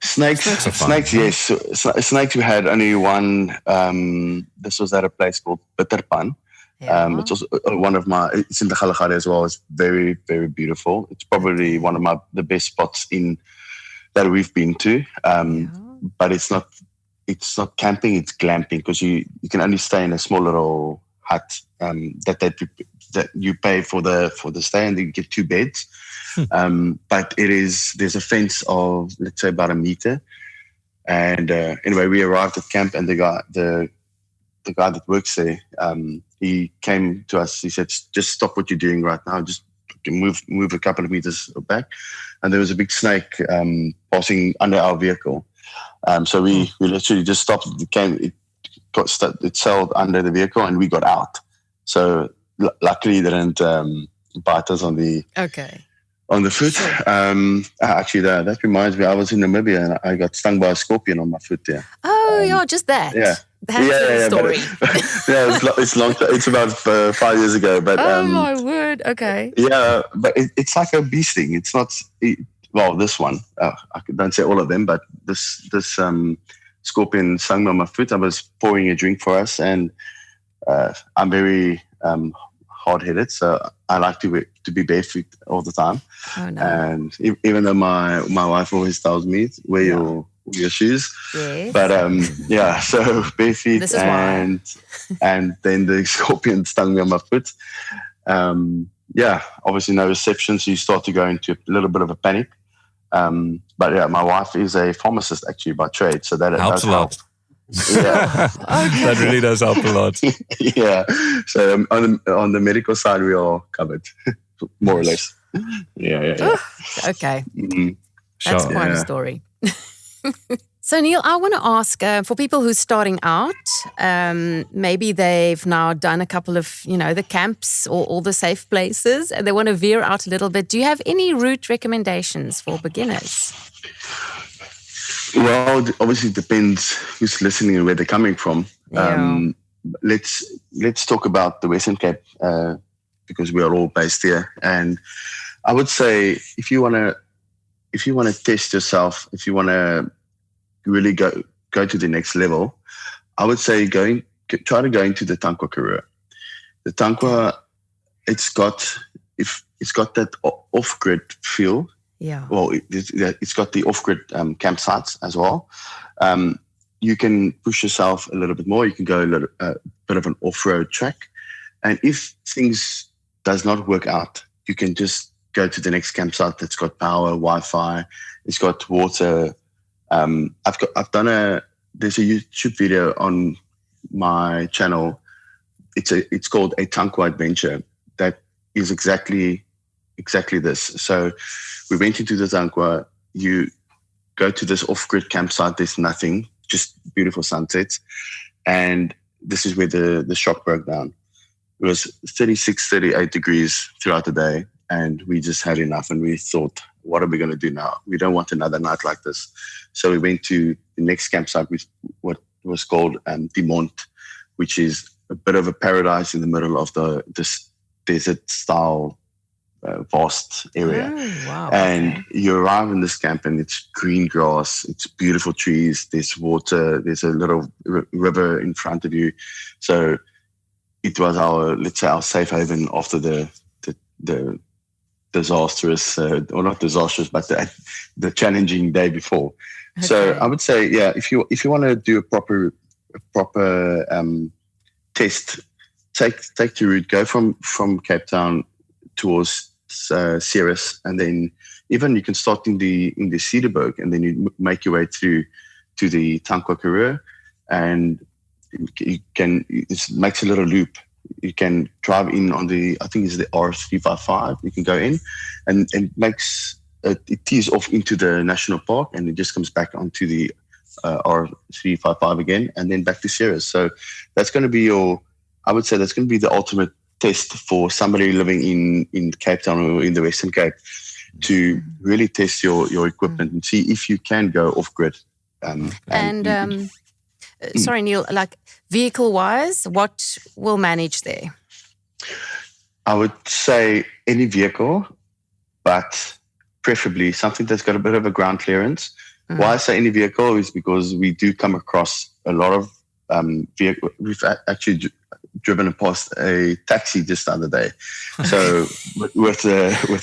Snakes, yes. Snakes. We had only one. This was at a place called Bitterpan. It's also it's in the Kalahari as well. It's very, very beautiful. It's probably one of the best spots that we've been to. But it's not camping, it's glamping, because you can only stay in a small little hut that you pay for the stay, and you get 2 beds. But there's a fence of, let's say, about 1 meter. And anyway, we arrived at camp, and the guy that works there, he came to us. He said, "Just stop what you're doing right now. Just move a couple of meters back." And there was a big snake passing under our vehicle. So we literally just stopped. It sailed under the vehicle, and we got out. So luckily, it didn't bite us on the foot. Sure. Actually, that reminds me, I was in Namibia and I got stung by a scorpion on my foot there. Oh, just that. Yeah. That's the story. It's long. It's about 5 years ago. But my word. Okay. Yeah, but it's like a bee sting. It's not. This one. I don't say all of them, but this scorpion stung me on my foot. I was pouring a drink for us, and I'm very hard-headed, so I like to be barefoot all the time. Oh, no. And even though my wife always tells me, wear your shoes. Yes. But so barefoot, This is why. And then the scorpion stung me on my foot. Obviously no reception, so you start to go into a little bit of a panic. But my wife is a pharmacist actually by trade, so that helps does a lot. help. Yeah. That really does help a lot. Yeah. So on the medical side, we are covered, more or less. Yeah. Okay. Mm-hmm. That's quite a story. So Neil, I want to ask, for people who's starting out, maybe they've now done a couple of, the camps or all the safe places, and they want to veer out a little bit. Do you have any route recommendations for beginners? Well, obviously it depends who's listening and where they're coming from. Yeah. Let's talk about the Western Cape, because we are all based here. And I would say if you want to test yourself, if you want to really go to the next level, I would say try to go into the Tankwa Karoo. The Tankwa, it's got that off-grid feel. Yeah. Well, it's got the off-grid campsites as well. You can push yourself a little bit more. You can go a bit of an off-road track. And if things does not work out, you can just go to the next campsite that's got power, Wi-Fi. It's got water. There's a YouTube video on my channel. It's called A Tankwa Adventure. That is exactly this. So we went into the Tankwa. You go to this off-grid campsite. There's nothing, just beautiful sunsets. And this is where the shop broke down. it was 36, 38 degrees throughout the day. And we just had enough. And we thought, what are we going to do now? We don't want another night like this. So we went to the next campsite, with what was called Dimont, which is a bit of a paradise in the middle of this desert-style vast area. Oh, wow. And you arrive in this camp and it's green grass, it's beautiful trees, there's water, there's a little river in front of you. So it was our safe haven after the disastrous, or not disastrous, but the challenging day before. Okay. So I would say, yeah, if you want to do a proper test, take the route, go from Cape Town towards Ceres, and then even you can start in the Cederberg, and then you make your way through to the Tankwa Karoo, and it makes a little loop. You can drive in on I think it's the R355. You can go in, and it tees off into the national park, and it just comes back onto the R355 again, and then back to Ceres. So that's going to be I would say that's going to be the ultimate test for somebody living in Cape Town or in the Western Cape, to really test your equipment and see if you can go off grid. Sorry, Neil, like vehicle-wise, what will manage there? I would say any vehicle, but preferably something that's got a bit of a ground clearance. Why I say any vehicle is because we do come across a lot of vehicles. We've actually driven past a taxi just the other day, so with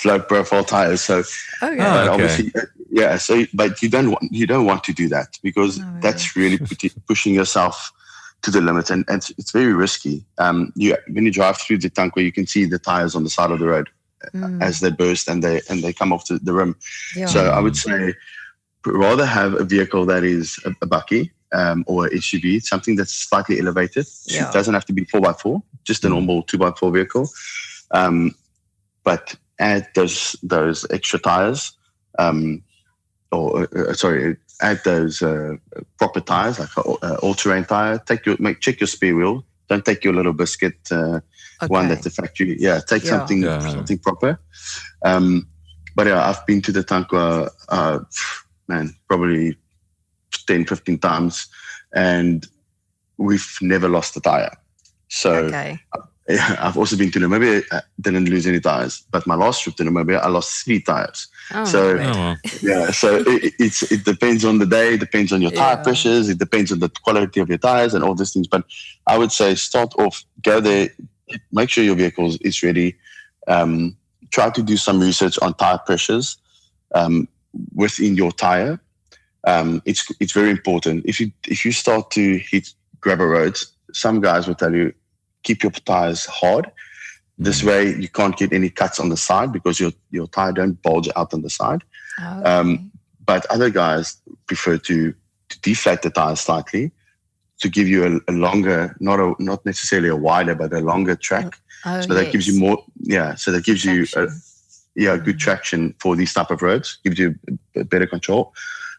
low profile tires. So, obviously, yeah. So, but you don't want to do that, because that's really pushing yourself to the limit, and it's very risky. When you drive through the Tankwa, you can see the tires on the side of the road as they burst and they come off the rim. Yeah. So I would say rather have a vehicle that is a bakkie. Or SUV, something that's slightly elevated. It doesn't have to be 4x4, just a normal 2x4 vehicle. But add those extra tires, add those proper tires, like all-terrain tire. Check your spare wheel. Don't take your little biscuit one that's the factory. Yeah, take something proper. But yeah, I've been to the Tankwa, probably 10, 15 times, and we've never lost a tire. So I've also been to Namibia, I didn't lose any tires, but my last trip to Namibia, I lost 3 tires. So it depends on the day, it depends on your tire pressures, it depends on the quality of your tires and all these things. But I would say start off, go there, make sure your vehicle is ready. Try to do some research on tire pressures within your tire. It's very important. If you start to hit gravel roads, some guys will tell you, keep your tires hard. This way you can't get any cuts on the side, because your tire don't bulge out on the side. But other guys prefer to deflate the tires slightly, to give you a longer, not necessarily a wider, but a longer track. So that gives you more. Yeah. So that gives traction. You good traction for these type of roads. Gives you a better control.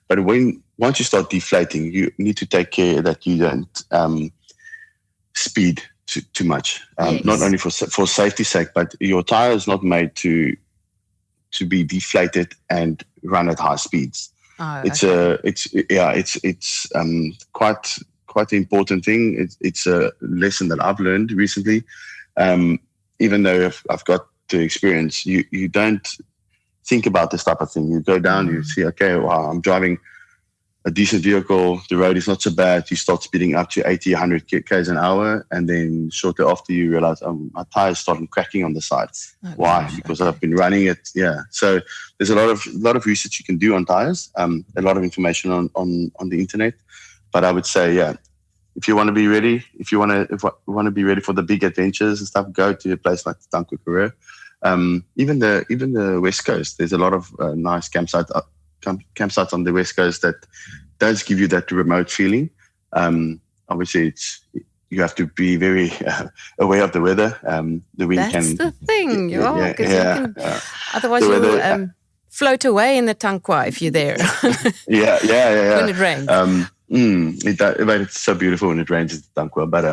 But once you start deflating, you need to take care that you don't speed too much. Not only for safety's sake, but your tire is not made to be deflated and run at high speeds. It's quite an important thing. It's a lesson that I've learned recently. Even though I've got the experience, you don't think about this type of thing. You go down, you see, okay, wow, I'm driving a decent vehicle, the road is not so bad. You start speeding up to 80, 100 k's an hour, and then shortly after you realize, my tires started cracking on the side. Why? Because I've been running it. Yeah. So there's a lot of research you can do on tires, a lot of information on the internet. But I would say, if you want to be ready, if you want to be ready for the big adventures and stuff, go to a place like the Tankwa Karoo. Even the West Coast, there's a lot of nice campsites on the West Coast that does give you that remote feeling. Obviously, you have to be very aware of the weather. The wind That's the thing, otherwise you'll float away in the Tankwa if you're there. Yeah. When it rains. But it's so beautiful when it rains at Tankwa. But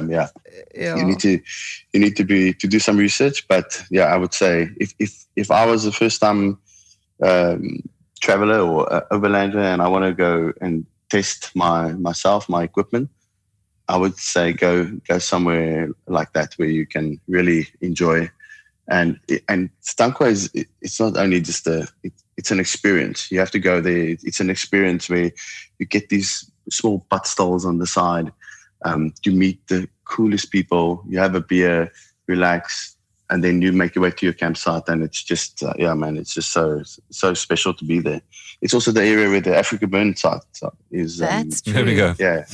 Yeah. you need to do some research. But yeah, I would say if I was a first time traveler or overlander and I want to go and test my equipment, I would say go somewhere like that where you can really enjoy. And Tankwa it's not only just it's an experience. You have to go there. It's an experience where you get these small putt stalls on the side. You meet the coolest people. You have a beer, relax, and then you make your way to your campsite. And it's just, it's just so special to be there. It's also the area where the Africa Burn site is. That's true. There we go. Yeah.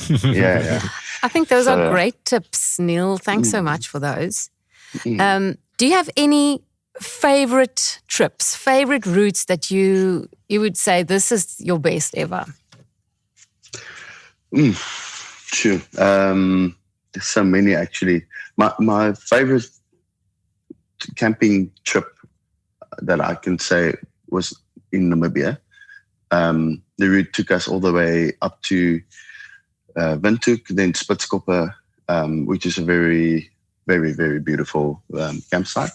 I think those are great tips, Neil. Thanks so much for those. Do you have any favorite trips, favorite routes that you would say this is your best ever? Sure. There's so many actually. My favorite camping trip that I can say was in Namibia. The route took us all the way up to Windhoek, then Spitskoppe, which is a very, very, very beautiful campsite.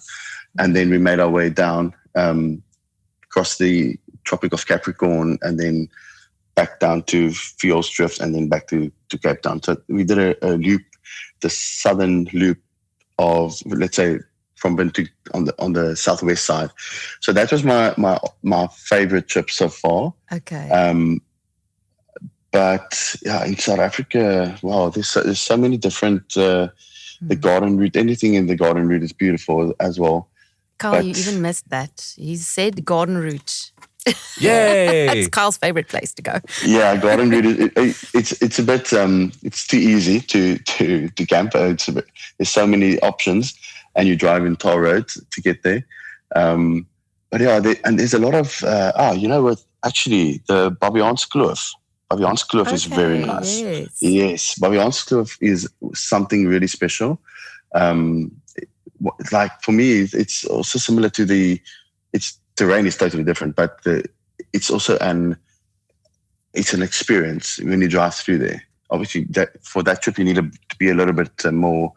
And then we made our way down, across the Tropic of Capricorn, and then back down to Fjolsdrift, and then back to Cape Town. So we did a loop, the southern loop of, let's say, from Windhoek on the southwest side. So that was my favorite trip so far. Okay. But yeah, in South Africa, wow, there's so many different. The garden route, anything in the garden route is beautiful as well. Carl, you even missed that. He said garden route. Yay! That's Carl's favorite place to go. Yeah, garden route. It's a bit. It's too easy to camp. There's so many options, and you drive in tar roads to get there. But yeah, and there's a lot of. You know what? Actually, the Babiaanskloof. Babiaanskloof is very nice. Yes, Babiaanskloof is something really special. Like for me, it's also similar to its terrain is totally different, but it's also an experience when you drive through there. Obviously, for that trip, you need to be a little bit more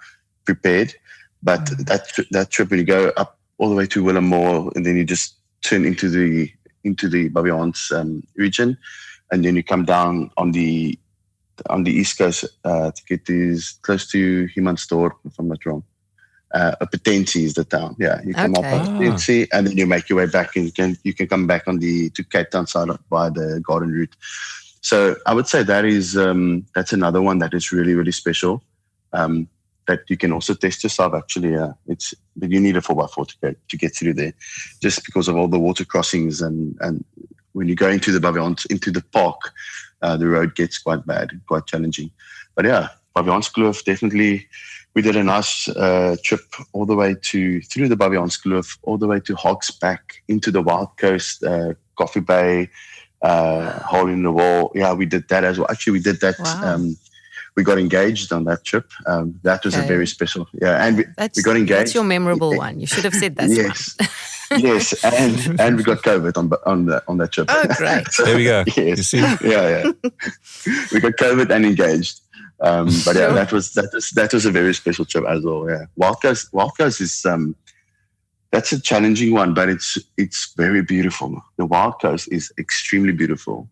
prepared. But that trip, when you go up all the way to Willem and then you just turn into the Babiaans region. And then you come down on the east coast to get close to Humansdorp, if I'm not wrong. Potentie is the town. Yeah, you come up Potentie, and then you make your way back, and you can come back to Cape Town side by the garden route. So I would say that's another one that is really, really special. That you can also test yourself. Actually, but you need a 4x4 to get through there, just because of all the water crossings and when you go into the Babiaans, into the park, the road gets quite bad, quite challenging. But yeah, Babiaanskloof, definitely. We did a nice trip all the way through the Babiaanskloof, all the way to Hogsback, into the Wild Coast, Coffee Bay, Hole in the Wall. Yeah, we did that as well. Actually, we did that. Wow. We got engaged on that trip. That was a very special. Yeah, and we got engaged. That's your memorable one. You should have said that. Yes. Yes, and we got COVID on that trip. Oh, great! There we go. Yes. You see? Yeah. We got COVID and engaged. But yeah, that was a very special trip as well. Yeah, Wild Coast is that's a challenging one, but it's very beautiful. The Wild Coast is extremely beautiful.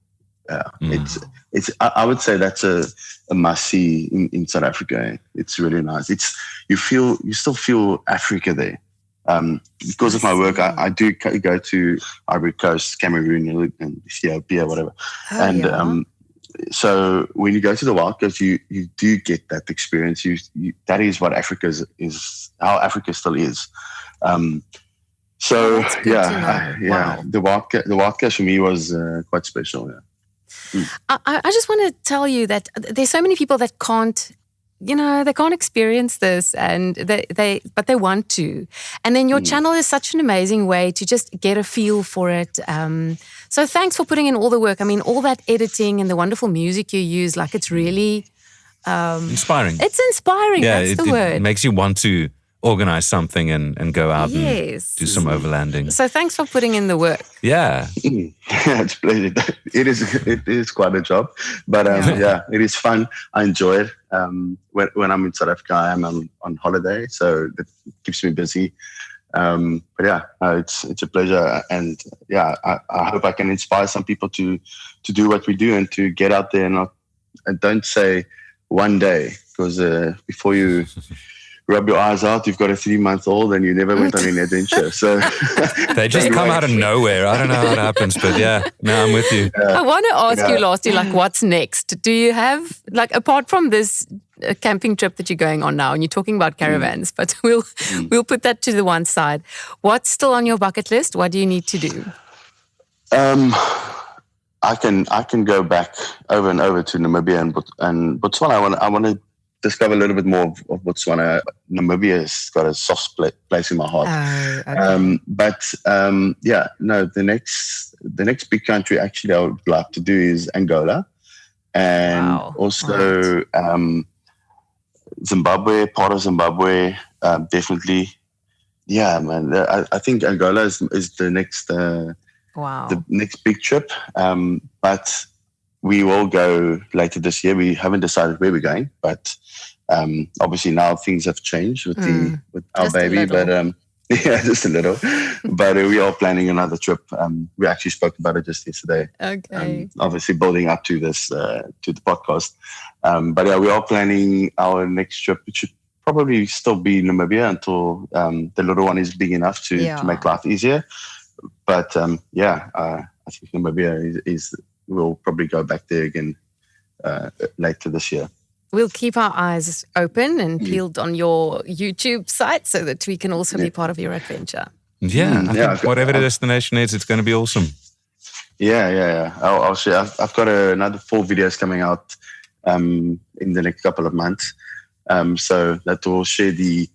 It's I would say that's a must see in South Africa. It's really nice. You still feel Africa there. Because of my work, I do go to Ivory Coast, Cameroon, and Ethiopia, whatever. So when you go to the Wild Coast, you do get that experience. That is what Africa is, how Africa still is. So wow. The Wild Coast for me was quite special. Yeah. I just want to tell you that there's so many people that can't. They can't experience this, and but they want to. And then your channel is such an amazing way to just get a feel for it. So thanks for putting in all the work. I mean, all that editing and the wonderful music you use, like it's really inspiring. It's inspiring. Yeah, that's the word. It makes you want to organize something and go out and Yes. do some overlanding. So thanks for putting in the work. Yeah. It's pleasure. It is quite a job, but yeah, it is fun. I enjoy it. When I'm in South Africa, I am on holiday, so it keeps me busy. But yeah, it's a pleasure, and yeah, I hope I can inspire some people to do what we do and to get out there and don't say one day, because before you rub your eyes out, you've got a 3-month-old and you never went on any adventure. So they just come out of nowhere. I don't know how it happens, but yeah, no, I'm with you. I want to ask you lastly, like, what's next? Do you have, like, apart from this camping trip that you're going on now, and you're talking about caravans, but we'll put that to the one side. What's still on your bucket list? What do you need to do? I can go back over and over to Namibia and Botswana. I want to discover a little bit more of Botswana. Namibia has got a soft place in my heart. Okay. But yeah, no, the next big country actually I would like to do is Angola, and also Zimbabwe, part of Zimbabwe, definitely. Yeah, man, I think Angola is the next the next big trip. But we will go later this year. We haven't decided where we're going, but obviously now things have changed with our just baby. But yeah, just a little. But we are planning another trip. We actually spoke about it just yesterday. Okay. Obviously building up to this to the podcast. But yeah, we are planning our next trip. It should probably still be Namibia until the little one is big enough to make life easier. But yeah, I think Namibia is we'll probably go back there again later this year. We'll keep our eyes open and peeled on your YouTube site so that we can also be part of your adventure. Yeah, I think whatever the destination is, it's going to be awesome. Yeah. I'll share. I've got another 4 videos coming out in the next couple of months. So that will share the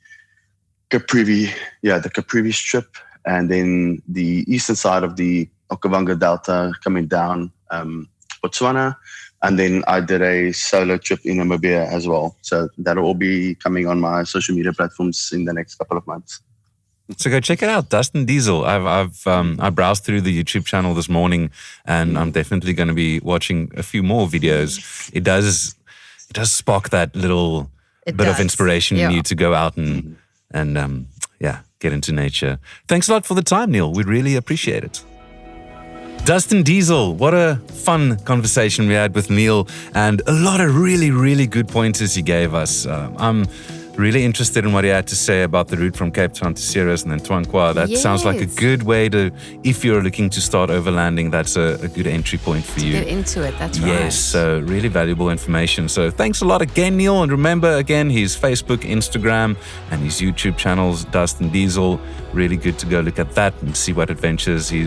Caprivi strip, and then the eastern side of the Okavango Delta coming down Botswana. And then I did a solo trip in Namibia as well. So that'll all be coming on my social media platforms in the next couple of months. So go check it out, Dustin Diesel. I browsed through the YouTube channel this morning, and I'm definitely going to be watching a few more videos. It does spark that little bit of inspiration in you to go out and get into nature. Thanks a lot for the time, Neil. We really appreciate it. Dustin Diesel, what a fun conversation we had with Neil, and a lot of really, really good pointers he gave us. I'm really interested in what he had to say about the route from Cape Town to Ceres and then Twankwa. That sounds like a good way to, if you're looking to start overlanding, that's a good entry point for you. Get into it, that's right. Yes, so really valuable information. So thanks a lot again, Neil. And remember, again, his Facebook, Instagram, and his YouTube channels, Dustin Diesel. Really good to go look at that and see what adventures he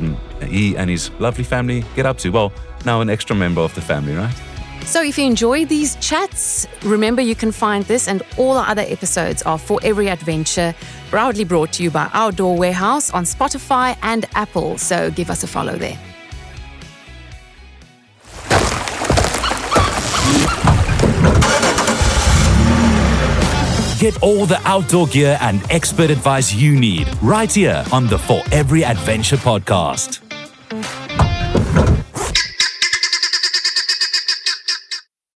and his lovely family get up to. Well, now an extra member of the family, right? So if you enjoy these chats, remember you can find this and all our other episodes of For Every Adventure, proudly brought to you by Outdoor Warehouse on Spotify and Apple. So give us a follow there. Get all the outdoor gear and expert advice you need right here on the For Every Adventure podcast.